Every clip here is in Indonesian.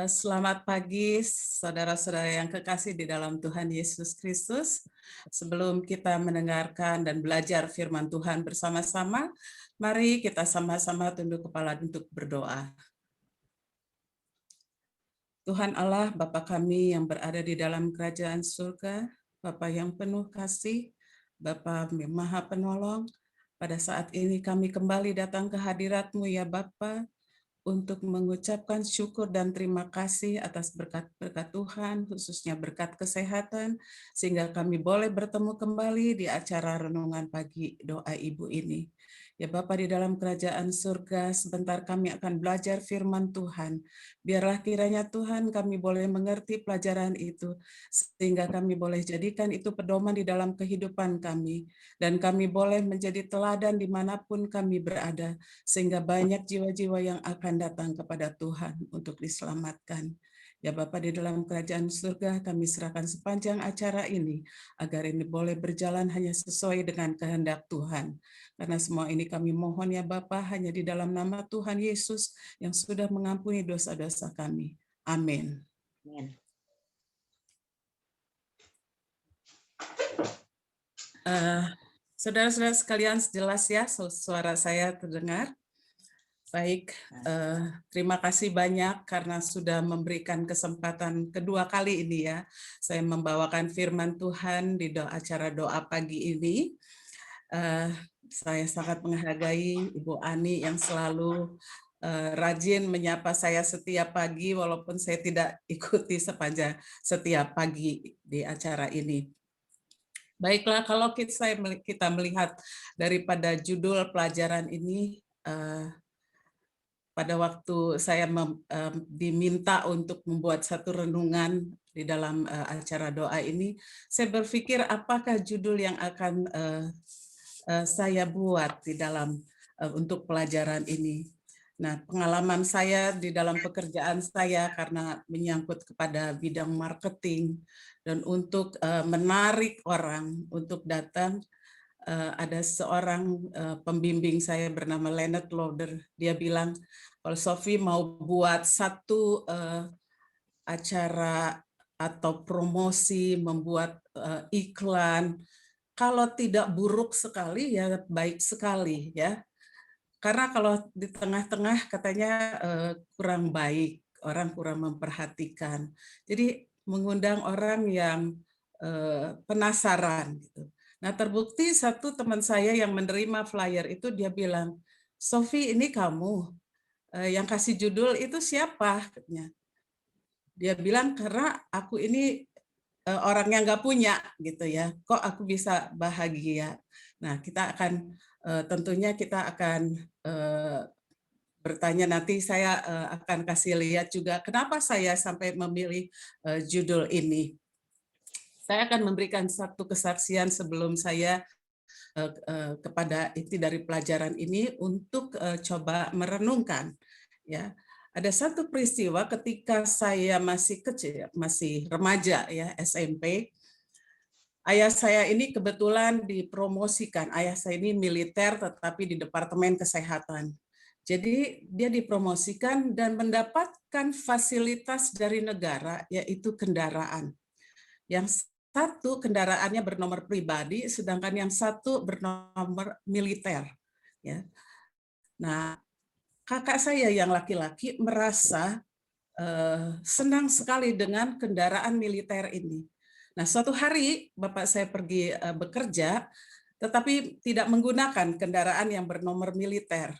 Selamat pagi, saudara-saudara yang kekasih di dalam Tuhan Yesus Kristus. Sebelum kita mendengarkan dan belajar firman Tuhan bersama-sama, mari kita sama-sama tunduk kepala untuk berdoa. Tuhan Allah, Bapa kami yang berada di dalam kerajaan surga, Bapa yang penuh kasih, Bapa Maha Penolong, pada saat ini kami kembali datang ke hadirat-Mu ya Bapa, untuk mengucapkan syukur dan terima kasih atas berkat-berkat Tuhan, khususnya berkat kesehatan, sehingga kami boleh bertemu kembali di acara renungan pagi doa Ibu ini. Ya Bapa di dalam kerajaan surga, sebentar kami akan belajar firman Tuhan. Biarlah kiranya Tuhan kami boleh mengerti pelajaran itu, sehingga kami boleh jadikan itu pedoman di dalam kehidupan kami, dan kami boleh menjadi teladan dimanapun kami berada, sehingga banyak jiwa-jiwa yang akan datang kepada Tuhan untuk diselamatkan. Ya Bapa di dalam kerajaan surga, kami serahkan sepanjang acara ini, agar ini boleh berjalan hanya sesuai dengan kehendak Tuhan. Karena semua ini kami mohon ya Bapa, hanya di dalam nama Tuhan Yesus yang sudah mengampuni dosa-dosa kami. Amin. Amin. Saudara-saudara sekalian, jelas ya suara saya terdengar? Baik, terima kasih banyak karena sudah memberikan kesempatan kedua kali ini ya. Saya membawakan firman Tuhan di acara doa pagi ini. Saya sangat menghargai Ibu Ani yang selalu rajin menyapa saya setiap pagi, walaupun saya tidak ikuti sepanjang setiap pagi di acara ini. Baiklah, kalau kita melihat daripada judul pelajaran ini, pada waktu saya diminta untuk membuat satu renungan di dalam acara doa ini, saya berpikir apakah judul yang akan saya buat di dalam untuk pelajaran ini. Nah, pengalaman saya di dalam pekerjaan saya karena menyangkut kepada bidang marketing dan untuk menarik orang untuk datang, ada seorang pembimbing saya bernama Leonard Lauder. Dia bilang, kalau Sophie mau buat satu acara atau promosi, membuat iklan, kalau tidak buruk sekali ya baik sekali ya. Karena kalau di tengah-tengah katanya kurang baik, orang kurang memperhatikan. Jadi mengundang orang yang penasaran gitu. Nah, terbukti satu teman saya yang menerima flyer itu dia bilang, "Sophie, ini kamu yang kasih judul itu siapa?" katanya. Dia bilang, "Karena aku ini orang yang nggak punya gitu ya, kok aku bisa bahagia." Nah, kita akan tentunya kita akan bertanya, nanti saya akan kasih lihat juga kenapa saya sampai memilih judul ini. Saya akan memberikan satu kesaksian sebelum saya kepada inti dari pelajaran ini untuk coba merenungkan. Ya, ada satu peristiwa ketika saya masih kecil, masih remaja ya, SMP. Ayah saya ini kebetulan dipromosikan. Ayah saya ini militer tetapi di Departemen Kesehatan. Jadi dia dipromosikan dan mendapatkan fasilitas dari negara, yaitu kendaraan. Yang satu kendaraannya bernomor pribadi, sedangkan yang satu bernomor militer. Ya. Nah, kakak saya yang laki-laki merasa senang sekali dengan kendaraan militer ini. Nah, suatu hari Bapak saya pergi bekerja, tetapi tidak menggunakan kendaraan yang bernomor militer.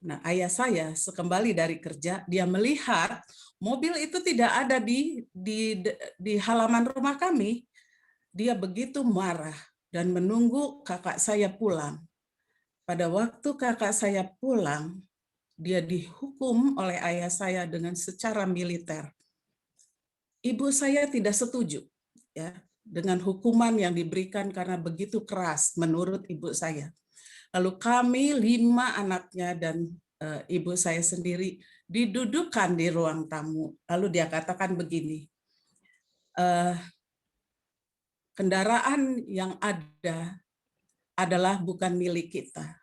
Nah, ayah saya sekembali dari kerja, dia melihat mobil itu tidak ada di halaman rumah kami. Dia begitu marah dan menunggu kakak saya pulang. Pada waktu kakak saya pulang, dia dihukum oleh ayah saya dengan secara militer. Ibu saya tidak setuju ya dengan hukuman yang diberikan karena begitu keras menurut ibu saya. Lalu kami 5 anaknya dan ibu saya sendiri didudukkan di ruang tamu. Lalu dia katakan begini, kendaraan yang ada adalah bukan milik kita.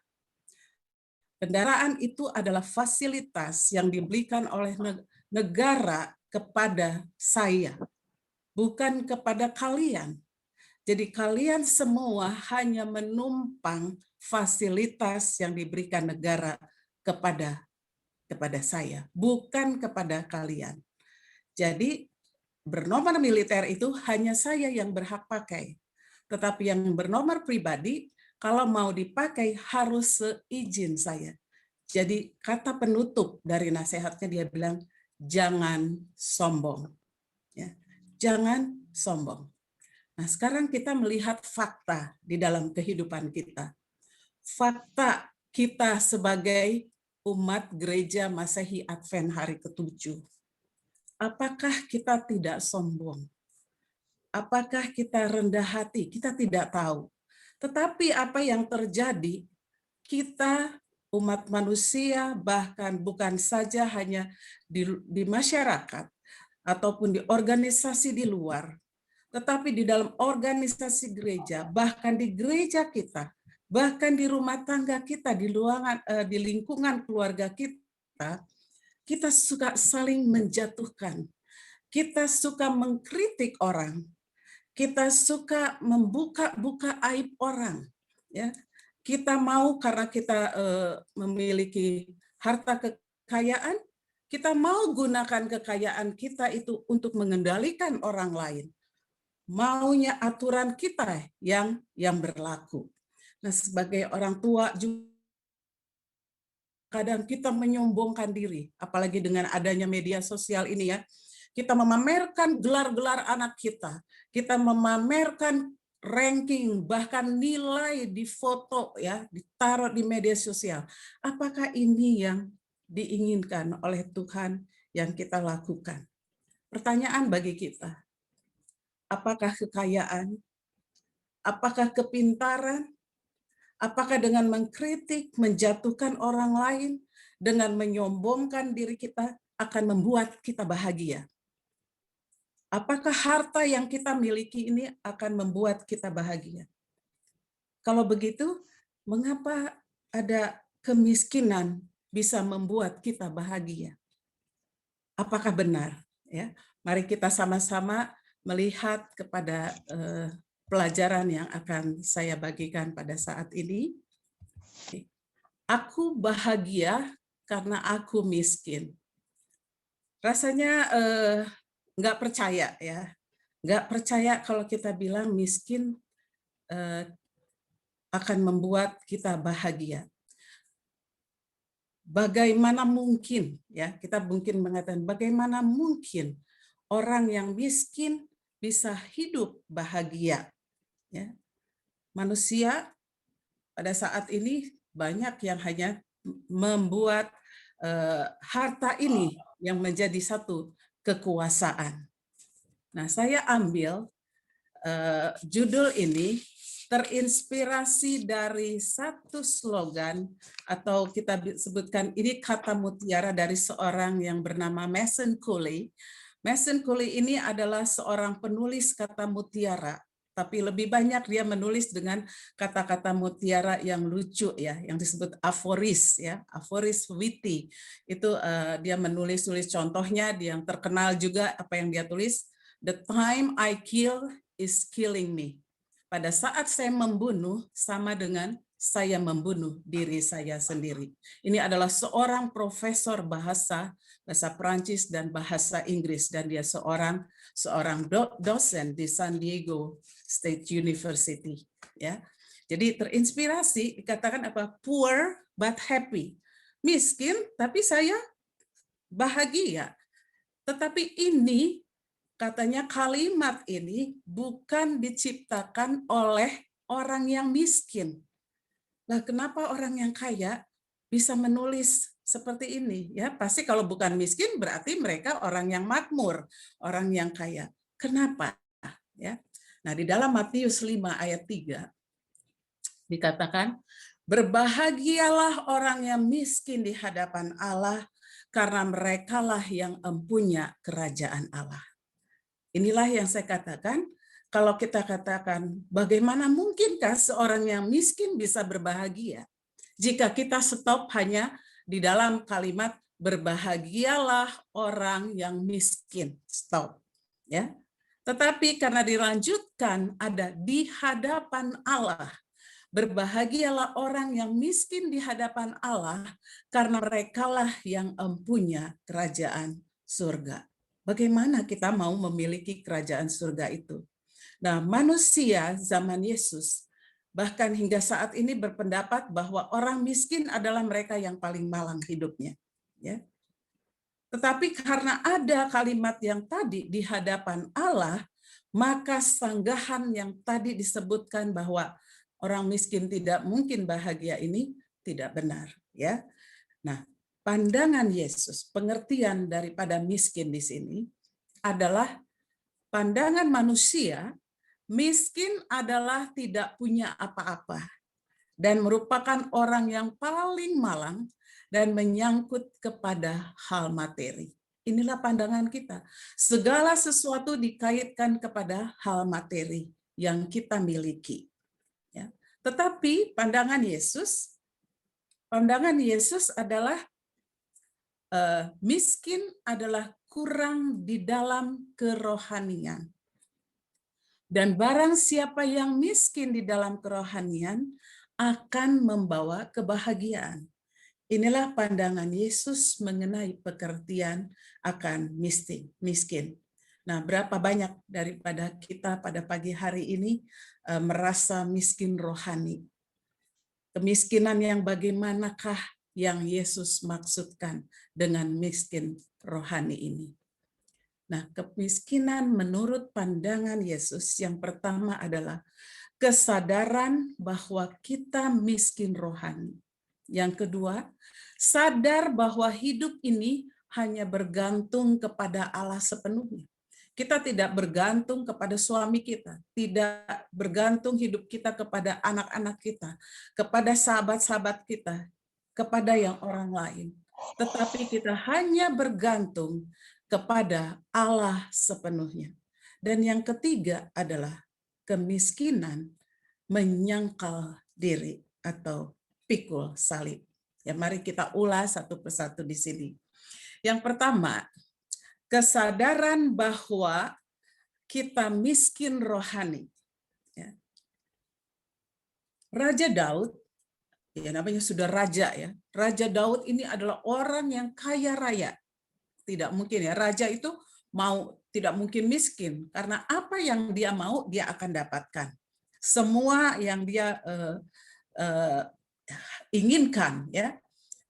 Kendaraan itu adalah fasilitas yang diberikan oleh negara kepada saya, bukan kepada kalian. Jadi kalian semua hanya menumpang fasilitas yang diberikan negara kepada saya, bukan kepada kalian. Jadi bernomor militer itu hanya saya yang berhak pakai. Tetapi yang bernomor pribadi, kalau mau dipakai harus seizin saya. Jadi kata penutup dari nasihatnya dia bilang, jangan sombong. Ya, jangan sombong. Nah, sekarang kita melihat fakta di dalam kehidupan kita. Fakta kita sebagai umat gereja Masehi Advent hari ke-7. Apakah kita tidak sombong? Apakah kita rendah hati? Kita tidak tahu. Tetapi apa yang terjadi, kita umat manusia, bahkan bukan saja hanya di masyarakat, ataupun di organisasi di luar, tetapi di dalam organisasi gereja, bahkan di gereja kita, bahkan di rumah tangga kita, di lingkungan keluarga kita, kita suka saling menjatuhkan. Kita suka mengkritik orang. Kita suka membuka-buka aib orang. Ya, kita mau karena kita memiliki harta kekayaan, kita mau gunakan kekayaan kita itu untuk mengendalikan orang lain. Maunya aturan kita yang berlaku. Nah, sebagai orang tua juga kadang kita menyombongkan diri, apalagi dengan adanya media sosial ini ya. Kita memamerkan gelar-gelar anak kita memamerkan ranking, bahkan nilai di foto ya, ditaruh di media sosial. Apakah ini yang diinginkan oleh Tuhan yang kita lakukan? Pertanyaan bagi kita. Apakah kekayaan? Apakah kepintaran? Apakah dengan mengkritik, menjatuhkan orang lain, dengan menyombongkan diri kita akan membuat kita bahagia? Apakah harta yang kita miliki ini akan membuat kita bahagia? Kalau begitu, mengapa ada kemiskinan bisa membuat kita bahagia? Apakah benar? Ya, mari kita sama-sama melihat kepada pelajaran yang akan saya bagikan pada saat ini. Aku bahagia karena aku miskin. Rasanya nggak percaya ya, nggak percaya kalau kita bilang miskin akan membuat kita bahagia. Bagaimana mungkin ya, kita mungkin mengatakan bagaimana mungkin orang yang miskin bisa hidup bahagia ya. Manusia pada saat ini banyak yang hanya membuat harta ini yang menjadi satu kekuasaan. Nah, saya ambil judul ini terinspirasi dari satu slogan atau kita sebutkan ini kata mutiara dari seorang yang bernama Mason Cooley. Mason Cooley ini adalah seorang penulis kata mutiara, tapi lebih banyak dia menulis dengan kata-kata mutiara yang lucu ya, yang disebut aforis ya, aforis witty. Itu dia menulis contohnya, yang terkenal juga apa yang dia tulis, "The time I kill is killing me." Pada saat saya membunuh sama dengan saya membunuh diri saya sendiri. Ini adalah seorang profesor bahasa Perancis dan bahasa Inggris, dan dia seorang dosen di San Diego State University ya. Jadi terinspirasi dikatakan apa? Poor but happy. Miskin tapi saya bahagia. Tetapi ini katanya kalimat ini bukan diciptakan oleh orang yang miskin. Nah, kenapa orang yang kaya bisa menulis seperti ini? Ya, pasti kalau bukan miskin berarti mereka orang yang makmur, orang yang kaya. Kenapa? Ya. Nah, di dalam Matius 5 ayat 3 dikatakan, "Berbahagialah orang yang miskin di hadapan Allah, karena merekalah yang empunya kerajaan Allah." Inilah yang saya katakan, kalau kita katakan bagaimana mungkinkah seorang yang miskin bisa berbahagia jika kita stop hanya di dalam kalimat berbahagialah orang yang miskin. Stop. Ya. Tetapi karena dilanjutkan ada di hadapan Allah. Berbahagialah orang yang miskin di hadapan Allah, karena merekalah yang empunya kerajaan surga. Bagaimana kita mau memiliki kerajaan surga itu? Nah, manusia zaman Yesus bahkan hingga saat ini berpendapat bahwa orang miskin adalah mereka yang paling malang hidupnya. Ya. Tetapi karena ada kalimat yang tadi di hadapan Allah, maka sanggahan yang tadi disebutkan bahwa orang miskin tidak mungkin bahagia ini tidak benar, ya. Nah, pandangan Yesus, pengertian daripada miskin di sini adalah pandangan manusia, miskin adalah tidak punya apa-apa dan merupakan orang yang paling malang dan menyangkut kepada hal materi. Inilah pandangan kita. Segala sesuatu dikaitkan kepada hal materi yang kita miliki. Ya. Tetapi pandangan Yesus adalah miskin adalah kurang di dalam kerohanian. Dan barang siapa yang miskin di dalam kerohanian akan membawa kebahagiaan. Inilah pandangan Yesus mengenai pengertian akan miskin. Nah, berapa banyak daripada kita pada pagi hari ini merasa miskin rohani? Kemiskinan yang bagaimanakah yang Yesus maksudkan dengan miskin rohani ini? Nah, kemiskinan menurut pandangan Yesus yang pertama adalah kesadaran bahwa kita miskin rohani. Yang kedua, sadar bahwa hidup ini hanya bergantung kepada Allah sepenuhnya. Kita tidak bergantung kepada suami kita, tidak bergantung hidup kita kepada anak-anak kita, kepada sahabat-sahabat kita, kepada yang orang lain. Tetapi kita hanya bergantung kepada Allah sepenuhnya. Dan yang ketiga adalah kemiskinan menyangkal diri atau pikul salib. Ya, mari kita ulas satu persatu di sini. Yang pertama, kesadaran bahwa kita miskin rohani. Ya. Raja Daud, ya namanya sudah raja ya. Raja Daud ini adalah orang yang kaya raya. Tidak mungkin ya, raja itu tidak mungkin miskin, karena apa yang dia mau dia akan dapatkan. Semua yang dia inginkan, ya.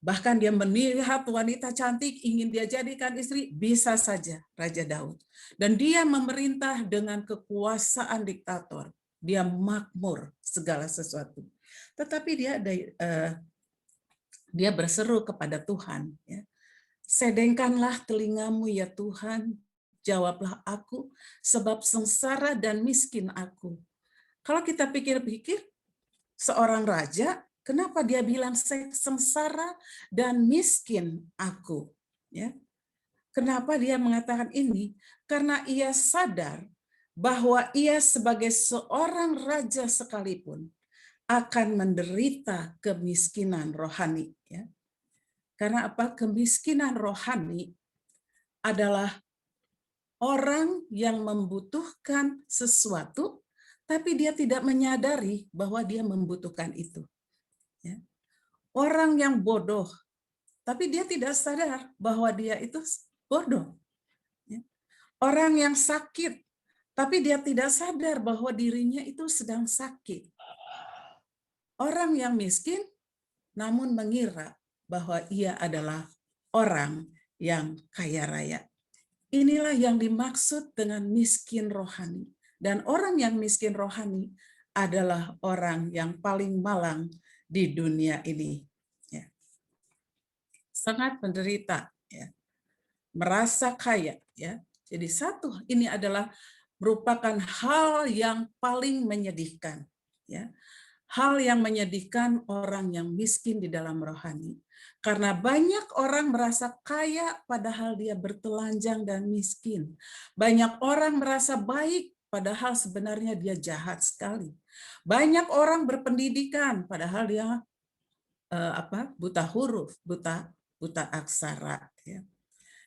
Bahkan dia melihat wanita cantik, ingin dia jadikan istri, bisa saja Raja Daud. Dan dia memerintah dengan kekuasaan diktator. Dia makmur segala sesuatu. Tetapi dia berseru kepada Tuhan. Ya. Sedengkanlah telingamu ya Tuhan, jawablah aku, sebab sengsara dan miskin aku. Kalau kita pikir-pikir, seorang raja, kenapa dia bilang sengsara dan miskin aku? Ya. Kenapa dia mengatakan ini? Karena ia sadar bahwa ia sebagai seorang raja sekalipun akan menderita kemiskinan rohani. Ya. Karena apa? Kemiskinan rohani adalah orang yang membutuhkan sesuatu, tapi dia tidak menyadari bahwa dia membutuhkan itu. Ya. Orang yang bodoh, tapi dia tidak sadar bahwa dia itu bodoh. Ya. Orang yang sakit, tapi dia tidak sadar bahwa dirinya itu sedang sakit. Orang yang miskin, namun mengira bahwa ia adalah orang yang kaya raya. Inilah yang dimaksud dengan miskin rohani. Dan orang yang miskin rohani adalah orang yang paling malang di dunia ini. Ya. Sangat menderita, ya. Merasa kaya. Ya. Jadi ini adalah merupakan hal yang paling menyedihkan. Ya. Hal yang menyedihkan orang yang miskin di dalam rohani. Karena banyak orang merasa kaya padahal dia bertelanjang dan miskin. Banyak orang merasa baik padahal sebenarnya dia jahat sekali. Banyak orang berpendidikan padahal dia buta huruf, buta buta aksara. Ya.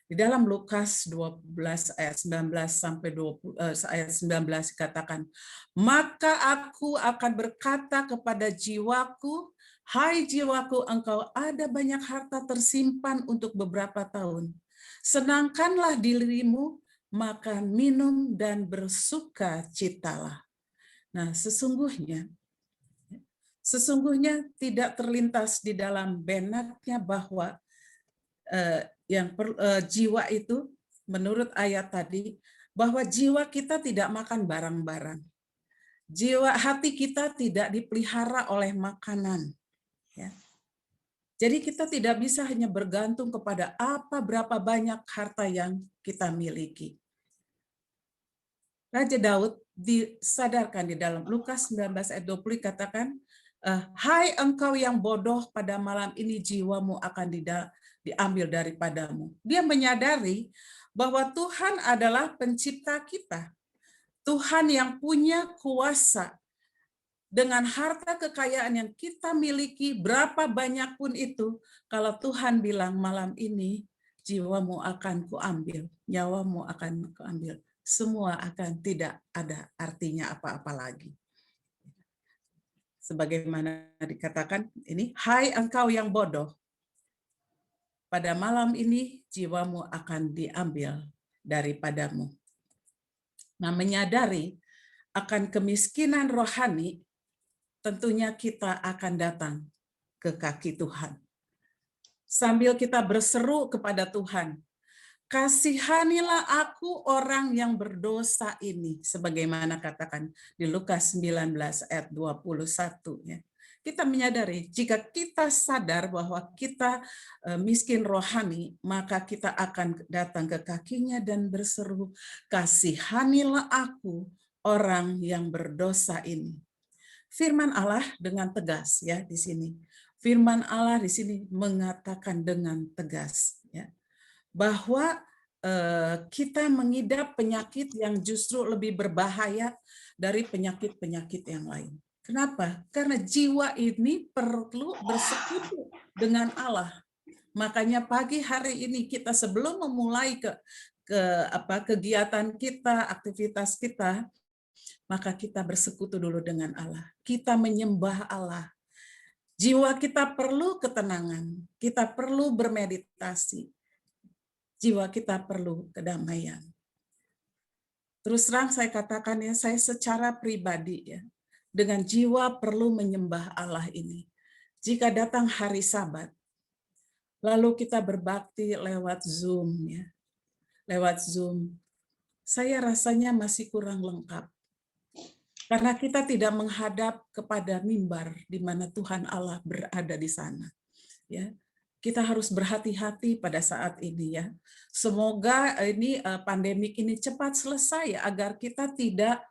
Di dalam Lukas 12 ayat 19 sampai 20 ayat 19 dikatakan, "Maka aku akan berkata kepada jiwaku, hai jiwaku, engkau ada banyak harta tersimpan untuk beberapa tahun. Senangkanlah dirimu, makan, minum, dan bersukacitalah." Nah, sesungguhnya tidak terlintas di dalam benaknya bahwa jiwa itu, menurut ayat tadi, bahwa jiwa kita tidak makan barang-barang. Hati kita tidak dipelihara oleh makanan. Ya. Jadi kita tidak bisa hanya bergantung kepada berapa banyak harta yang kita miliki. Raja Daud disadarkan di dalam Lukas 19 ayat 20 katakan, hai engkau yang bodoh, pada malam ini jiwamu akan diambil daripadamu. Dia menyadari bahwa Tuhan adalah pencipta kita. Tuhan yang punya kuasa. Dengan harta kekayaan yang kita miliki, berapa banyak pun itu, kalau Tuhan bilang malam ini jiwamu akan kuambil, nyawamu akan kuambil, semua akan tidak ada artinya apa-apa lagi. Sebagaimana dikatakan ini, hai engkau yang bodoh, pada malam ini jiwamu akan diambil daripadamu. Nah, menyadari akan kemiskinan rohani, tentunya kita akan datang ke kaki Tuhan. Sambil kita berseru kepada Tuhan, kasihanilah aku orang yang berdosa ini, sebagaimana katakan di Lukas 19 ayat 21. Ya. Kita menyadari jika kita sadar bahwa kita miskin rohani, maka kita akan datang ke kakinya dan berseru, kasihanilah aku orang yang berdosa ini. Firman Allah dengan tegas ya di sini. Firman Allah di sini mengatakan dengan tegas ya, bahwa kita mengidap penyakit yang justru lebih berbahaya dari penyakit-penyakit yang lain. Kenapa? Karena jiwa ini perlu bersekutu dengan Allah. Makanya pagi hari ini kita sebelum memulai kegiatan kita, aktivitas kita, maka kita bersekutu dulu dengan Allah. Kita menyembah Allah. Jiwa kita perlu ketenangan, kita perlu bermeditasi. Jiwa kita perlu kedamaian. Terus terang saya katakan ya, saya secara pribadi ya, dengan jiwa perlu menyembah Allah ini. Jika datang hari Sabat, lalu kita berbakti lewat Zoom ya, lewat Zoom, saya rasanya masih kurang lengkap. Karena kita tidak menghadap kepada mimbar di mana Tuhan Allah berada di sana. Ya, kita harus berhati-hati pada saat ini ya. Semoga ini pandemik ini cepat selesai agar kita tidak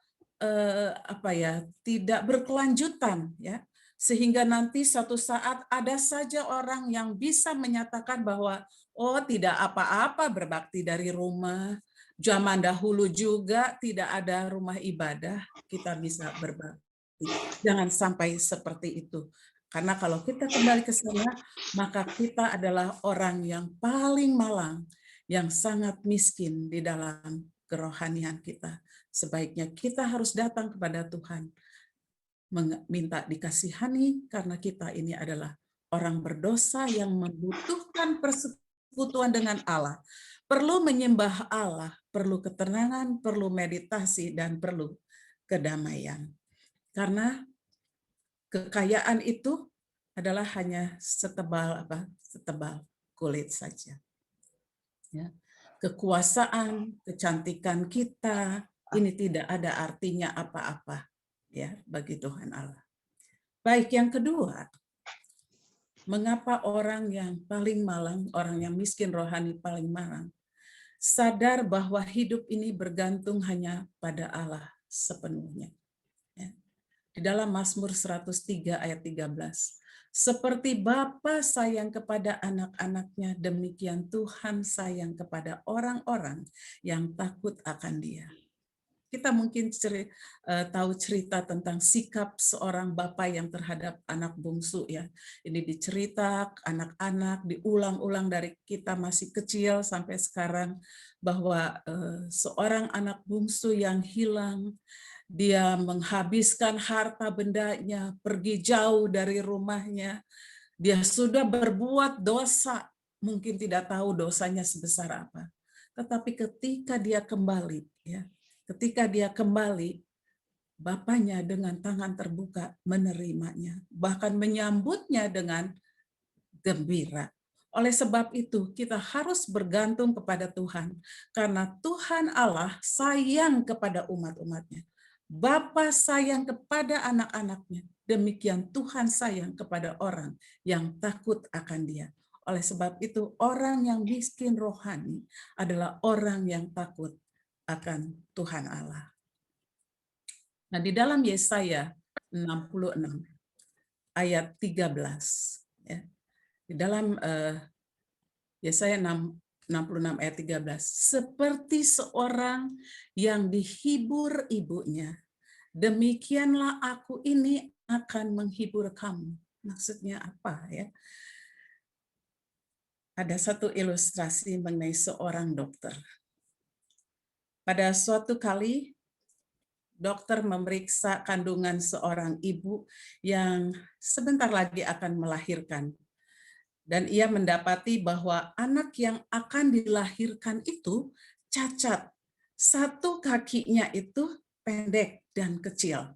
tidak berkelanjutan ya. Sehingga nanti suatu saat ada saja orang yang bisa menyatakan bahwa oh tidak apa-apa berbakti dari rumah. Zaman dahulu juga tidak ada rumah ibadah, kita bisa berbakti. Jangan sampai seperti itu. Karena kalau kita kembali ke sana, maka kita adalah orang yang paling malang, yang sangat miskin di dalam kerohanian kita. Sebaiknya kita harus datang kepada Tuhan, minta dikasihani, karena kita ini adalah orang berdosa yang membutuhkan persekutuan dengan Allah. Perlu menyembah Allah, perlu ketenangan, perlu meditasi, dan perlu kedamaian. Karena kekayaan itu adalah hanya setebal kulit saja. Ya. Kekuasaan, kecantikan kita ini tidak ada artinya apa-apa ya bagi Tuhan Allah. Baik, yang kedua, mengapa orang yang paling malang, orang yang miskin rohani paling malang, sadar bahwa hidup ini bergantung hanya pada Allah sepenuhnya. Ya. Di dalam Mazmur 103 ayat 13, seperti Bapa sayang kepada anak-anaknya, demikian Tuhan sayang kepada orang-orang yang takut akan Dia. Kita mungkin tahu cerita tentang sikap seorang bapak yang terhadap anak bungsu ya. Ini dicerita anak-anak, diulang-ulang dari kita masih kecil sampai sekarang, bahwa seorang anak bungsu yang hilang, dia menghabiskan harta bendanya, pergi jauh dari rumahnya. Dia sudah berbuat dosa, mungkin tidak tahu dosanya sebesar apa. Tetapi ketika dia kembali, ya, ketika dia kembali, bapaknya dengan tangan terbuka menerimanya, bahkan menyambutnya dengan gembira. Oleh sebab itu, kita harus bergantung kepada Tuhan, karena Tuhan Allah sayang kepada umat-umatnya. Bapa sayang kepada anak-anaknya, demikian Tuhan sayang kepada orang yang takut akan Dia. Oleh sebab itu, orang yang miskin rohani adalah orang yang takut akan Tuhan Allah. Nah, di dalam Yesaya 66 ayat 13, ya, di dalam Yesaya 66 ayat 13, seperti seorang yang dihibur ibunya, demikianlah aku ini akan menghibur kamu. Maksudnya apa ya? Ada satu ilustrasi mengenai seorang dokter. Pada suatu kali, dokter memeriksa kandungan seorang ibu yang sebentar lagi akan melahirkan. Dan ia mendapati bahwa anak yang akan dilahirkan itu cacat. Satu kakinya itu pendek dan kecil.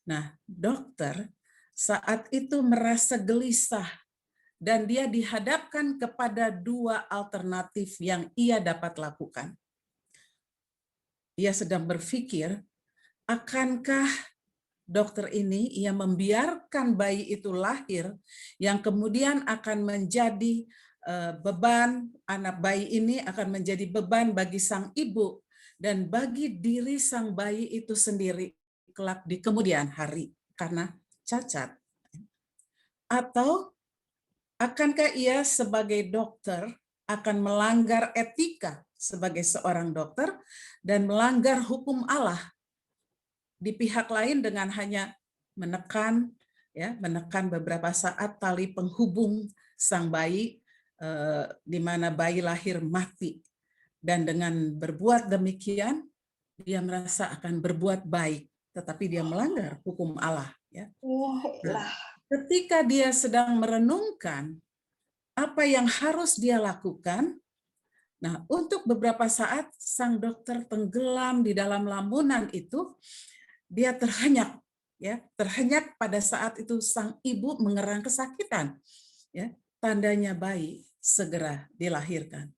Nah, dokter saat itu merasa gelisah dan dia dihadapkan kepada dua alternatif yang ia dapat lakukan. Ia sedang berpikir, akankah dokter ini ia membiarkan bayi itu lahir yang kemudian akan menjadi beban, anak bayi ini akan menjadi beban bagi sang ibu dan bagi diri sang bayi itu sendiri kelak di kemudian hari karena cacat. Atau akankah ia sebagai dokter akan melanggar etika sebagai seorang dokter dan melanggar hukum Allah di pihak lain dengan hanya menekan beberapa saat tali penghubung sang bayi di mana bayi lahir mati, dan dengan berbuat demikian dia merasa akan berbuat baik tetapi dia melanggar hukum Allah ya. Nah, ketika dia sedang merenungkan apa yang harus dia lakukan, nah untuk beberapa saat sang dokter tenggelam di dalam lamunan itu. Dia terhenyak, ya, terhenyak pada saat itu sang ibu mengerang kesakitan, ya, tandanya bayi segera dilahirkan.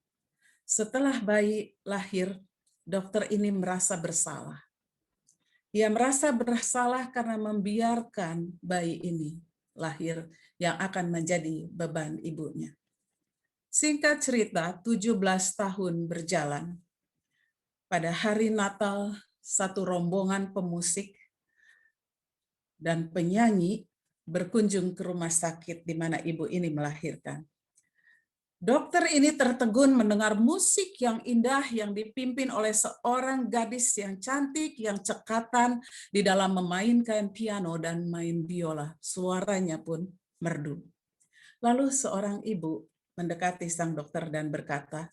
Setelah bayi lahir, dokter ini merasa bersalah. Ia merasa bersalah karena membiarkan bayi ini lahir yang akan menjadi beban ibunya. Singkat cerita, 17 tahun berjalan. Pada hari Natal, satu rombongan pemusik dan penyanyi berkunjung ke rumah sakit di mana ibu ini melahirkan. Dokter ini tertegun mendengar musik yang indah yang dipimpin oleh seorang gadis yang cantik, yang cekatan di dalam memainkan piano dan main biola. Suaranya pun merdu. Lalu seorang ibu mendekati sang dokter dan berkata,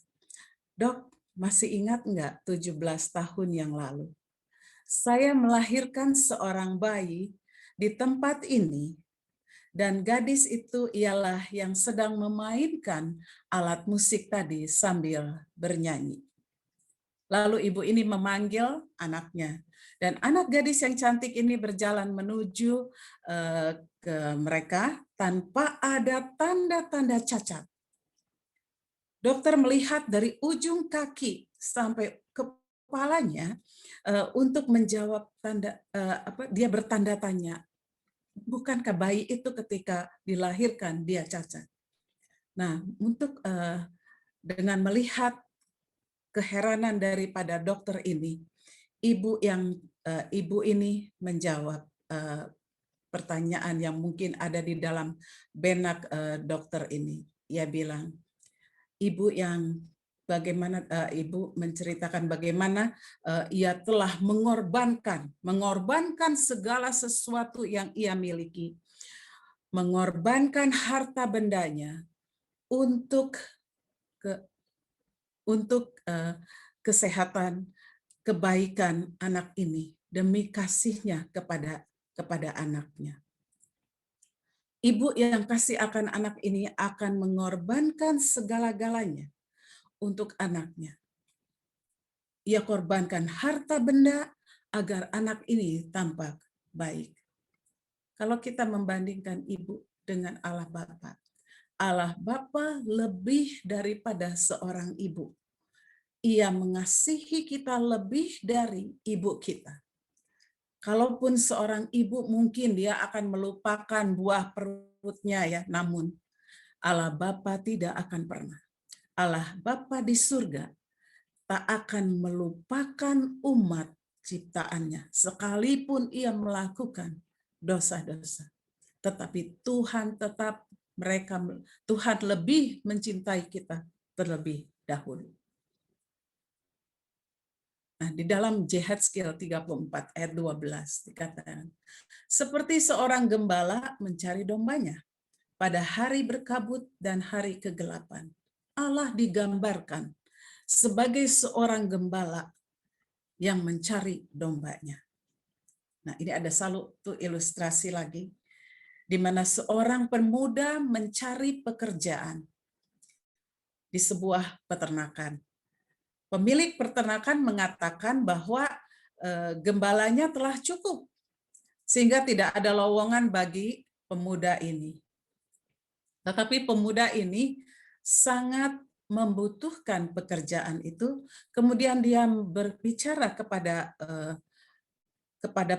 "Dok, masih ingat nggak 17 tahun yang lalu? Saya melahirkan seorang bayi di tempat ini, dan gadis itu ialah yang sedang memainkan alat musik tadi sambil bernyanyi." Lalu ibu ini memanggil anaknya, dan anak gadis yang cantik ini berjalan menuju ke mereka tanpa ada tanda-tanda cacat. Dokter melihat dari ujung kaki sampai kepalanya untuk menjawab dia bertanda tanya, bukankah bayi itu ketika dilahirkan dia cacat? Nah, untuk dengan melihat keheranan daripada dokter ini, ibu ini menjawab pertanyaan yang mungkin ada di dalam benak dokter ini. Ia bilang, "Ibu yang bagaimana Ibu menceritakan bagaimana ia telah mengorbankan segala sesuatu yang ia miliki, mengorbankan harta bendanya untuk kesehatan, kebaikan anak ini demi kasihnya kepada anaknya. Ibu yang kasih akan anak ini akan mengorbankan segala-galanya untuk anaknya. Ia korbankan harta benda agar anak ini tampak baik. Kalau kita membandingkan Ibu dengan Allah Bapa lebih daripada seorang ibu. Ia mengasihi kita lebih dari ibu kita. Kalaupun seorang ibu mungkin dia akan melupakan buah perutnya ya, namun Allah Bapa tidak akan pernah. Allah Bapa di surga tak akan melupakan umat ciptaannya sekalipun ia melakukan dosa-dosa. Tetapi Tuhan Tuhan lebih mencintai kita terlebih dahulu. Nah, di dalam Yehezkiel 34 ayat 12 dikatakan, seperti seorang gembala mencari dombanya pada hari berkabut dan hari kegelapan. Allah digambarkan sebagai seorang gembala yang mencari dombanya. Nah, ini ada satu ilustrasi lagi, di mana seorang pemuda mencari pekerjaan di sebuah peternakan. Pemilik peternakan mengatakan bahwa gembalanya telah cukup, sehingga tidak ada lowongan bagi pemuda ini. Tetapi pemuda ini sangat membutuhkan pekerjaan itu, kemudian dia berbicara kepada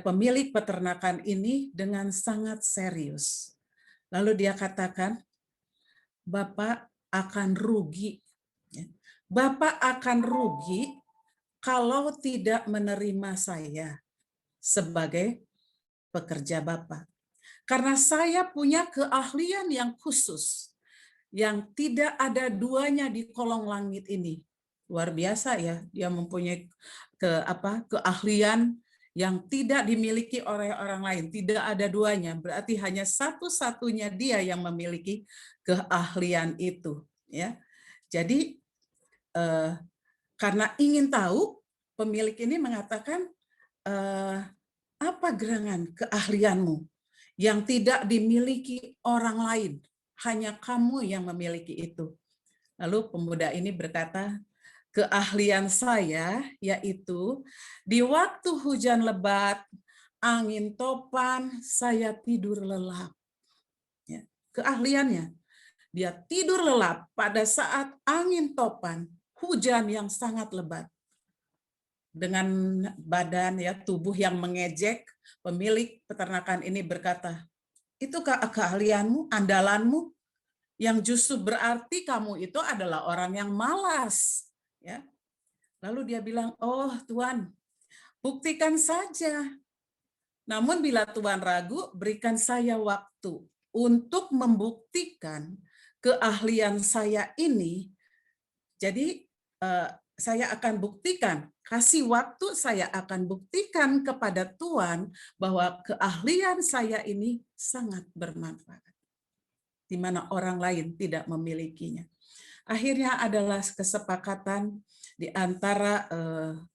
pemilik peternakan ini dengan sangat serius. Lalu dia katakan, Bapak akan rugi. Bapak akan rugi kalau tidak menerima saya sebagai pekerja Bapak. Karena saya punya keahlian yang khusus, yang tidak ada duanya di kolong langit ini. Luar biasa ya, dia mempunyai keahlian yang tidak dimiliki oleh orang lain, tidak ada duanya, berarti hanya satu-satunya dia yang memiliki keahlian itu, ya. Jadi karena ingin tahu, pemilik ini mengatakan, apa gerangan keahlianmu yang tidak dimiliki orang lain, hanya kamu yang memiliki itu. Lalu pemuda ini berkata, keahlian saya yaitu di waktu hujan lebat, angin topan, saya tidur lelap. Ya, keahliannya, dia tidur lelap pada saat angin topan, hujan yang sangat lebat. Dengan badan ya, tubuh yang mengejek, pemilik peternakan ini berkata, itu keahlianmu, andalanmu, yang justru berarti kamu itu adalah orang yang malas. Ya. Lalu dia bilang, oh Tuhan, buktikan saja. Namun bila Tuhan ragu, berikan saya waktu untuk membuktikan keahlian saya ini. Jadi saya akan buktikan, kasih waktu, saya akan buktikan kepada Tuhan bahwa keahlian saya ini sangat bermanfaat, di mana orang lain tidak memilikinya. Akhirnya adalah kesepakatan di antara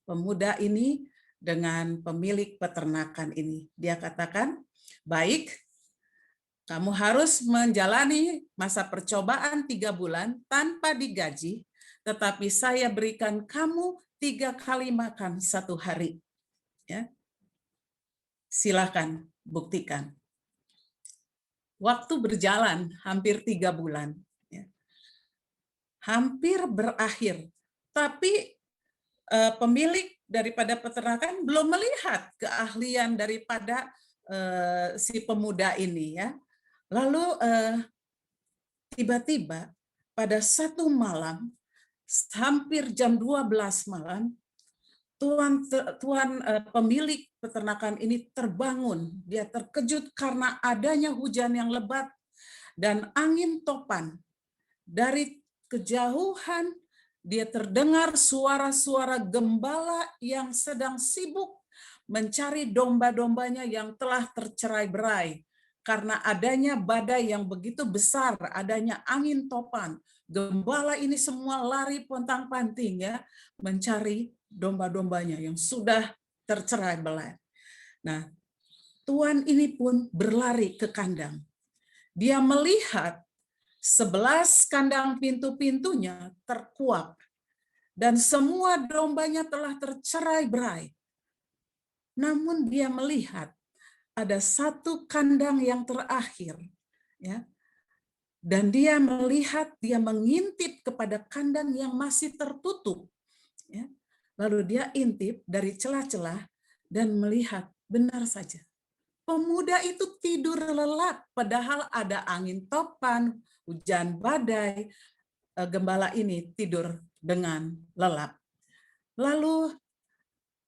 pemuda ini dengan pemilik peternakan ini. Dia katakan, baik, kamu harus menjalani masa percobaan 3 bulan tanpa digaji, tetapi saya berikan kamu 3 kali makan 1 hari. Ya. Silakan buktikan. Waktu berjalan hampir 3 bulan. Ya. Hampir berakhir. Tapi pemilik daripada peternakan belum melihat keahlian daripada si pemuda ini. Ya. Lalu tiba-tiba pada satu malam, hampir jam 12 malam, Tuan pemilik peternakan ini terbangun. Dia terkejut karena adanya hujan yang lebat dan angin topan. Dari kejauhan dia terdengar suara-suara gembala yang sedang sibuk mencari domba-dombanya yang telah tercerai-berai. Karena adanya badai yang begitu besar, adanya angin topan, gembala ini semua lari pontang-panting ya, mencari domba-dombanya yang sudah tercerai-berai. Nah, tuan ini pun berlari ke kandang. Dia melihat 11 kandang pintu-pintunya terkuak dan semua dombanya telah tercerai-berai. Namun dia melihat ada satu kandang yang terakhir, ya. Dan dia melihat, dia mengintip kepada kandang yang masih tertutup, ya. Lalu dia intip dari celah-celah dan melihat, benar saja, pemuda itu tidur lelap, padahal ada angin topan, hujan badai, gembala ini tidur dengan lelap. Lalu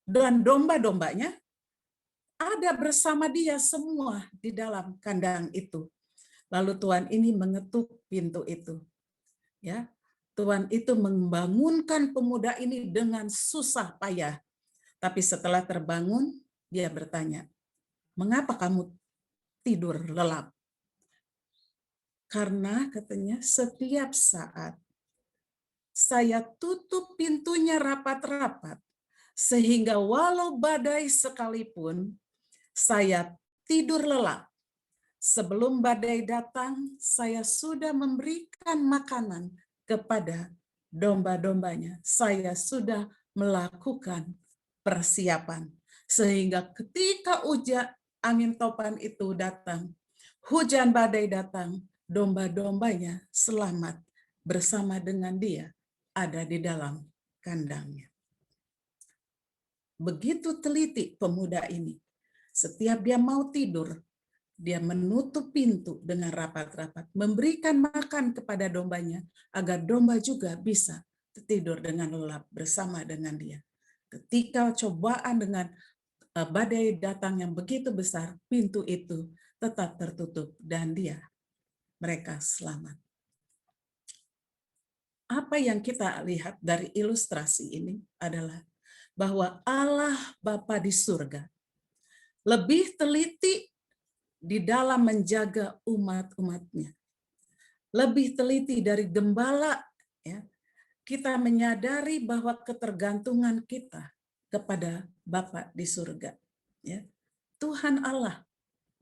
dan domba-dombanya ada bersama dia semua di dalam kandang itu. Lalu tuan ini mengetuk pintu itu. Ya, tuan itu membangunkan pemuda ini dengan susah payah. Tapi setelah terbangun, dia bertanya, "Mengapa kamu tidur lelap?" Karena katanya setiap saat saya tutup pintunya rapat-rapat, sehingga walau badai sekalipun, saya tidur lelap. Sebelum badai datang, saya sudah memberikan makanan kepada domba-dombanya. Saya sudah melakukan persiapan. Sehingga ketika angin topan itu datang, hujan badai datang, domba-dombanya selamat bersama dengan dia ada di dalam kandangnya. Begitu teliti pemuda ini. Setiap dia mau tidur, dia menutup pintu dengan rapat-rapat, memberikan makan kepada dombanya, agar domba juga bisa tidur dengan lelap bersama dengan dia. Ketika cobaan dengan badai datang yang begitu besar, pintu itu tetap tertutup dan mereka selamat. Apa yang kita lihat dari ilustrasi ini adalah bahwa Allah Bapa di surga lebih teliti di dalam menjaga umat-umatnya. Lebih teliti dari gembala, ya. Kita menyadari bahwa ketergantungan kita kepada Bapa di surga, ya. Tuhan Allah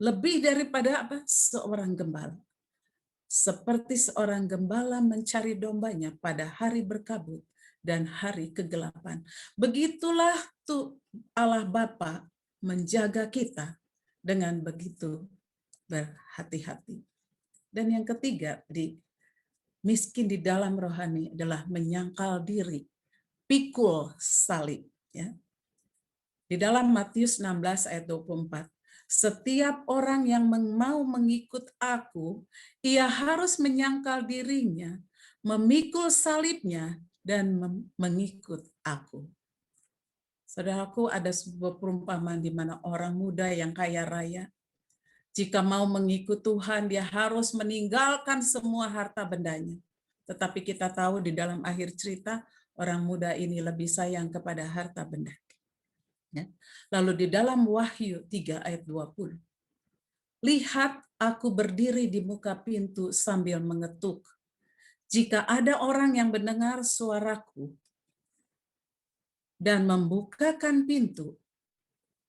lebih daripada seorang gembala. Seperti seorang gembala mencari dombanya pada hari berkabut dan hari kegelapan. Begitulah tuh Allah Bapa menjaga kita dengan begitu berhati-hati. Dan yang ketiga, miskin di dalam rohani adalah menyangkal diri, pikul salib. Ya. Di dalam Matius 16 ayat 24, setiap orang yang mau mengikut aku, ia harus menyangkal dirinya, memikul salibnya, dan mengikut aku. Saudaraku, ada sebuah perumpamaan di mana orang muda yang kaya raya, jika mau mengikut Tuhan, dia harus meninggalkan semua harta bendanya. Tetapi kita tahu di dalam akhir cerita, orang muda ini lebih sayang kepada harta benda. Ya. Lalu di dalam Wahyu 3 ayat 20, lihat aku berdiri di muka pintu sambil mengetuk. Jika ada orang yang mendengar suaraku dan membukakan pintu,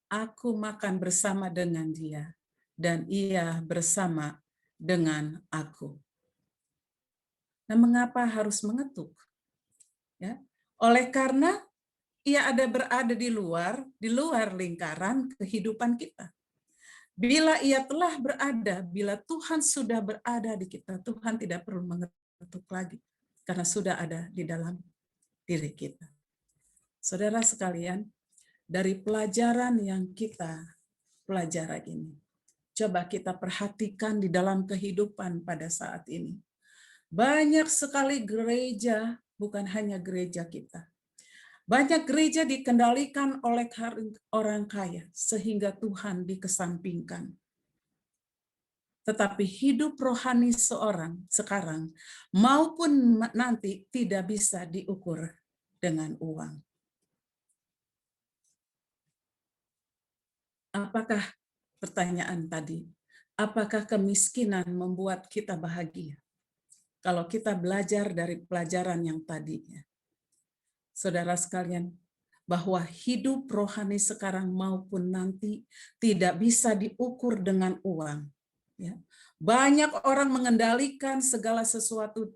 aku makan bersama dengan dia dan ia bersama dengan aku. Nah, mengapa harus mengetuk? Ya, oleh karena ia berada di luar lingkaran kehidupan kita. Bila ia telah berada, bila Tuhan sudah berada di kita, Tuhan tidak perlu mengetuk lagi, karena sudah ada di dalam diri kita. Saudara sekalian, dari pelajaran yang kita pelajari ini, coba kita perhatikan di dalam kehidupan pada saat ini. Banyak sekali gereja, bukan hanya gereja kita. Banyak gereja dikendalikan oleh orang kaya, sehingga Tuhan dikesampingkan. tetapi hidup rohani seorang sekarang maupun nanti tidak bisa diukur dengan uang. Apakah pertanyaan tadi? Apakah kemiskinan membuat kita bahagia? Kalau kita belajar dari pelajaran yang tadinya. Saudara sekalian, bahwa hidup rohani sekarang maupun nanti tidak bisa diukur dengan uang. Ya. Banyak orang mengendalikan segala sesuatu,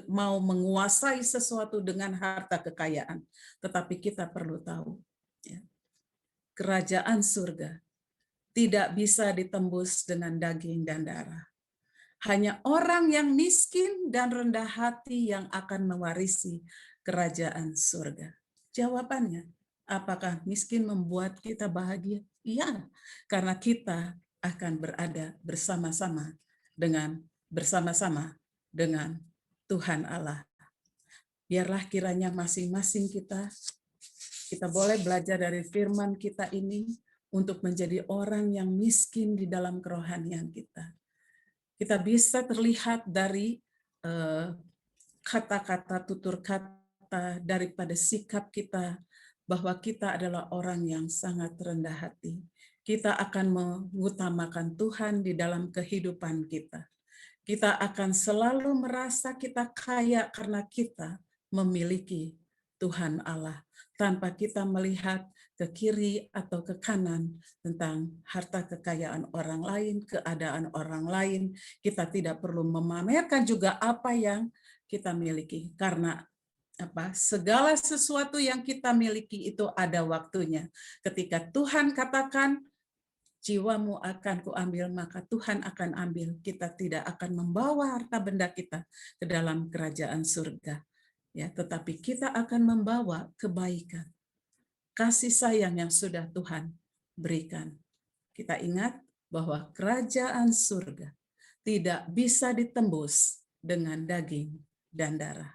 mau menguasai sesuatu dengan harta kekayaan. Tetapi kita perlu tahu, ya, kerajaan surga tidak bisa ditembus dengan daging dan darah. Hanya orang yang miskin dan rendah hati yang akan mewarisi kerajaan surga. Jawabannya, apakah miskin membuat kita bahagia? Iya, karena kita akan berada bersama-sama dengan Tuhan Allah. Biarlah kiranya masing-masing kita boleh belajar dari firman kita ini untuk menjadi orang yang miskin di dalam kerohanian kita. Kita bisa terlihat dari kata-kata, tutur kata, daripada sikap kita, bahwa kita adalah orang yang sangat rendah hati. Kita akan mengutamakan Tuhan di dalam kehidupan kita. Kita akan selalu merasa kita kaya karena kita memiliki Tuhan Allah, tanpa kita melihat ke kiri atau ke kanan tentang harta kekayaan orang lain, keadaan orang lain. Kita tidak perlu memamerkan juga apa yang kita miliki, karena segala sesuatu yang kita miliki itu ada waktunya. Ketika Tuhan katakan, jiwamu akan kuambil, maka Tuhan akan ambil. Kita tidak akan membawa harta benda kita ke dalam kerajaan surga. Ya, tetapi kita akan membawa kebaikan, kasih sayang yang sudah Tuhan berikan. Kita ingat bahwa kerajaan surga tidak bisa ditembus dengan daging dan darah.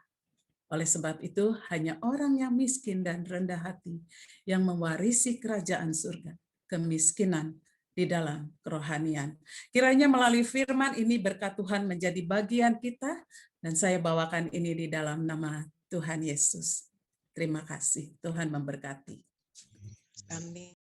Oleh sebab itu, hanya orang yang miskin dan rendah hati yang mewarisi kerajaan surga, kemiskinan di dalam kerohanian. Kiranya melalui firman ini berkat Tuhan menjadi bagian kita, dan saya bawakan ini di dalam nama Tuhan Yesus. Terima kasih, Tuhan memberkati. Amin.